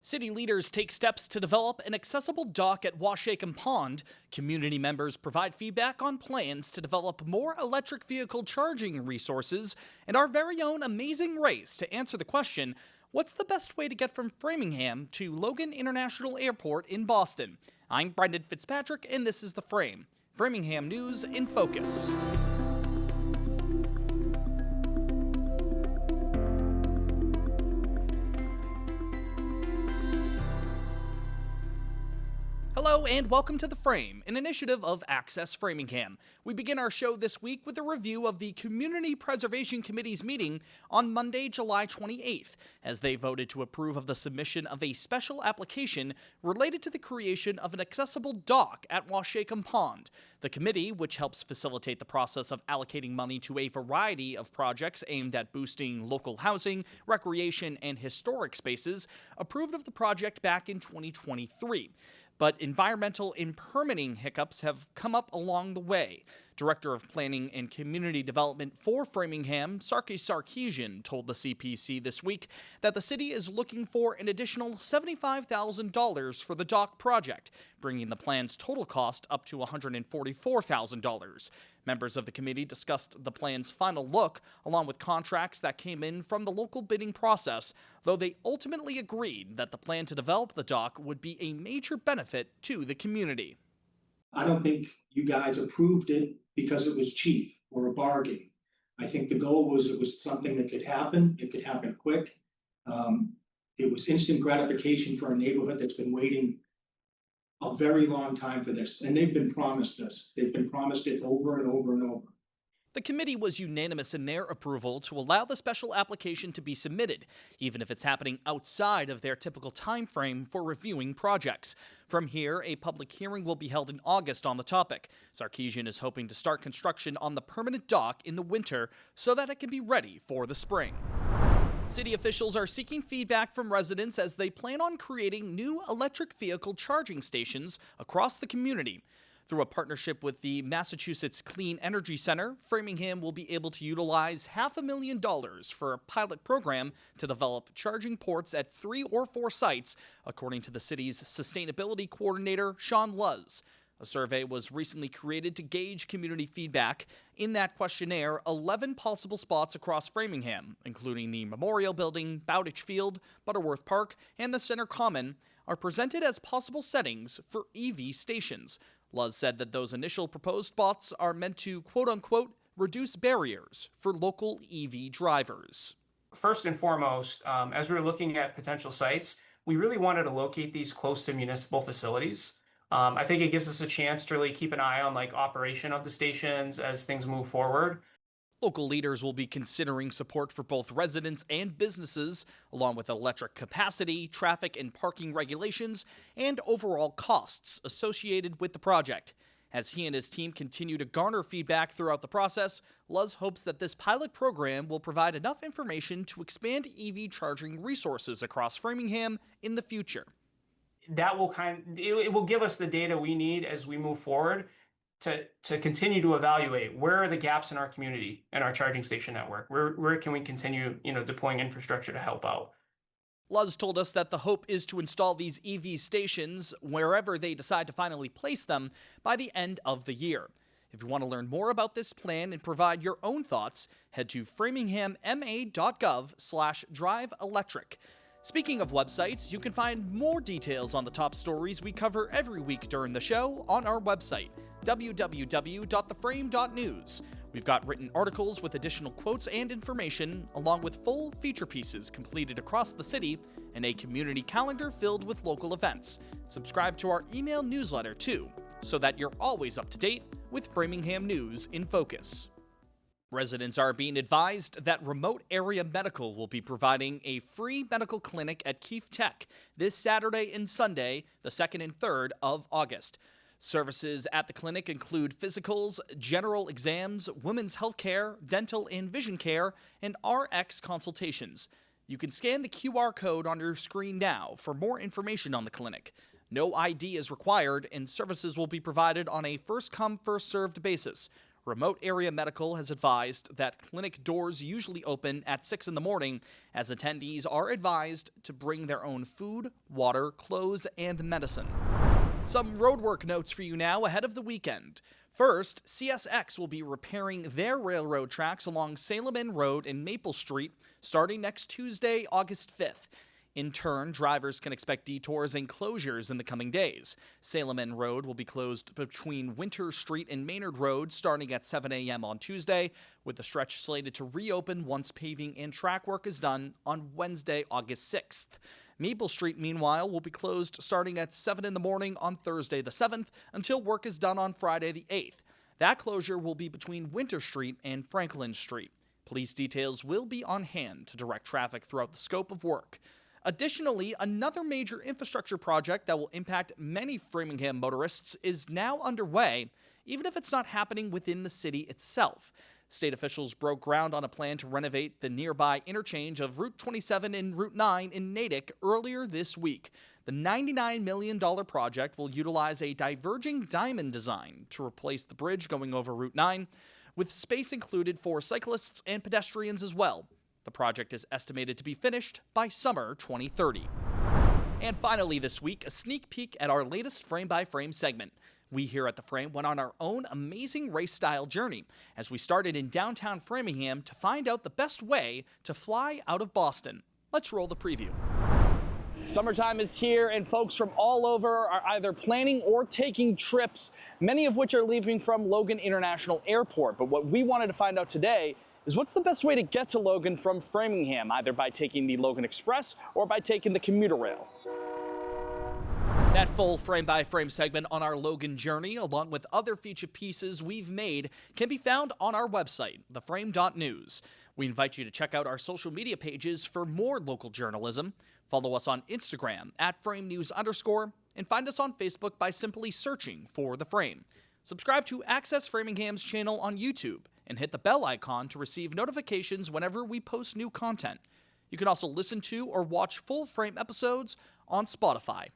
City leaders take steps to develop an accessible dock at Waushakum Pond. Community members provide feedback on plans to develop more electric vehicle charging resources, and our very own amazing race to answer the question, what's the best way to get from Framingham to Logan International Airport in Boston? I'm Brendan Fitzpatrick, and this is The Frame, Framingham News in Focus. Hello and welcome to The Frame, an initiative of Access Framingham. We begin our show this week with a review of the Community Preservation Committee's meeting on Monday, July 28th, as they voted to approve of the submission of a special application related to the creation of an accessible dock at Waushakum Pond. The committee, which helps facilitate the process of allocating money to a variety of projects aimed at boosting local housing, recreation, and historic spaces, approved of the project back in 2023. But environmental and permitting hiccups have come up along the way. Director of Planning and Community Development for Framingham, Sarkisian, told the CPC this week that the city is looking for an additional $75,000 for the dock project, bringing the plan's total cost up to $144,000. Members of the committee discussed the plan's final look, along with contracts that came in from the local bidding process, though they ultimately agreed that the plan to develop the dock would be a major benefit to the community. I don't think you guys approved it because it was cheap or a bargain. I think the goal was it was something that could happen. It could happen quick. It was instant gratification for a neighborhood that's been waiting a very long time for this. And they've been promised this. They've been promised it over and over and over. The committee was unanimous in their approval to allow the special application to be submitted, even if it's happening outside of their typical time frame for reviewing projects. From here, a public hearing will be held in August on the topic. Sarkisian is hoping to start construction on the permanent dock in the winter so that it can be ready for the spring. City officials are seeking feedback from residents as they plan on creating new electric vehicle charging stations across the community. Through a partnership with the Massachusetts Clean Energy Center, Framingham will be able to utilize $500,000 for a pilot program to develop charging ports at 3 or 4 sites, according to the city's sustainability coordinator, Sean Luz. A survey was recently created to gauge community feedback. In that questionnaire, 11 possible spots across Framingham, including the Memorial Building, Bowditch Field, Butterworth Park, and the Center Common, are presented as possible settings for EV stations. Luz said that those initial proposed spots are meant to, quote-unquote, reduce barriers for local EV drivers. First and foremost, as we were looking at potential sites, we really wanted to locate these close to municipal facilities. I think it gives us a chance to really keep an eye on operation of the stations as things move forward. Local leaders will be considering support for both residents and businesses, along with electric capacity, traffic and parking regulations, and overall costs associated with the project. As he and his team continue to garner feedback throughout the process, Luz hopes that this pilot program will provide enough information to expand EV charging resources across Framingham in the future. That will it will give us the data we need as we move forward to continue to evaluate where are the gaps in our community and our charging station network. Where can we continue, deploying infrastructure to help out? Luz told us that the hope is to install these EV stations wherever they decide to finally place them by the end of the year. If you want to learn more about this plan and provide your own thoughts, head to framinghamma.gov/driveelectric. Speaking of websites, you can find more details on the top stories we cover every week during the show on our website, www.theframe.news. We've got written articles with additional quotes and information, along with full feature pieces completed across the city, and a community calendar filled with local events. Subscribe to our email newsletter, too, so that you're always up to date with Framingham News in Focus. Residents are being advised that Remote Area Medical will be providing a free medical clinic at Keefe Tech this Saturday and Sunday, the 2nd and 3rd of August. Services at the clinic include physicals, general exams, women's health care, dental and vision care, and RX consultations. You can scan the QR code on your screen now for more information on the clinic. No ID is required, and services will be provided on a first-come, first-served basis. Remote Area Medical has advised that clinic doors usually open at 6 in the morning, as attendees are advised to bring their own food, water, clothes, and medicine. Some roadwork notes for you now ahead of the weekend. First, CSX will be repairing their railroad tracks along Salem Inn Road and Maple Street starting next Tuesday, August 5th. In turn, drivers can expect detours and closures in the coming days. Salem Inn Road will be closed between Winter Street and Maynard Road starting at 7 a.m. on Tuesday, with the stretch slated to reopen once paving and track work is done on Wednesday, August 6th. Maple Street, meanwhile, will be closed starting at 7 in the morning on Thursday the 7th until work is done on Friday the 8th. That closure will be between Winter Street and Franklin Street. Police details will be on hand to direct traffic throughout the scope of work. Additionally, another major infrastructure project that will impact many Framingham motorists is now underway, even if it's not happening within the city itself. State officials broke ground on a plan to renovate the nearby interchange of Route 27 and Route 9 in Natick earlier this week. The $99 million project will utilize a diverging diamond design to replace the bridge going over Route 9, with space included for cyclists and pedestrians as well. The project is estimated to be finished by summer 2030. And finally this week, a sneak peek at our latest frame-by-frame segment. We here at The Frame went on our own amazing race-style journey as we started in downtown Framingham to find out the best way to fly out of Boston. Let's roll the preview. Summertime is here, and folks from all over are either planning or taking trips, many of which are leaving from Logan International Airport. But what we wanted to find out today is what's the best way to get to Logan from Framingham, either by taking the Logan Express or by taking the commuter rail. That full frame-by-frame segment on our Logan journey, along with other feature pieces we've made, can be found on our website, theframe.news. We invite you to check out our social media pages for more local journalism. Follow us on Instagram @FrameNews_, and find us on Facebook by simply searching for The Frame. Subscribe to Access Framingham's channel on YouTube and hit the bell icon to receive notifications whenever we post new content. You can also listen to or watch full Frame episodes on Spotify.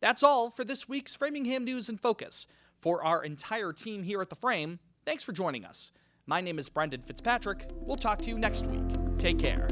That's all for this week's Framingham News in Focus. For our entire team here at The Frame, thanks for joining us. My name is Brendan Fitzpatrick. We'll talk to you next week. Take care.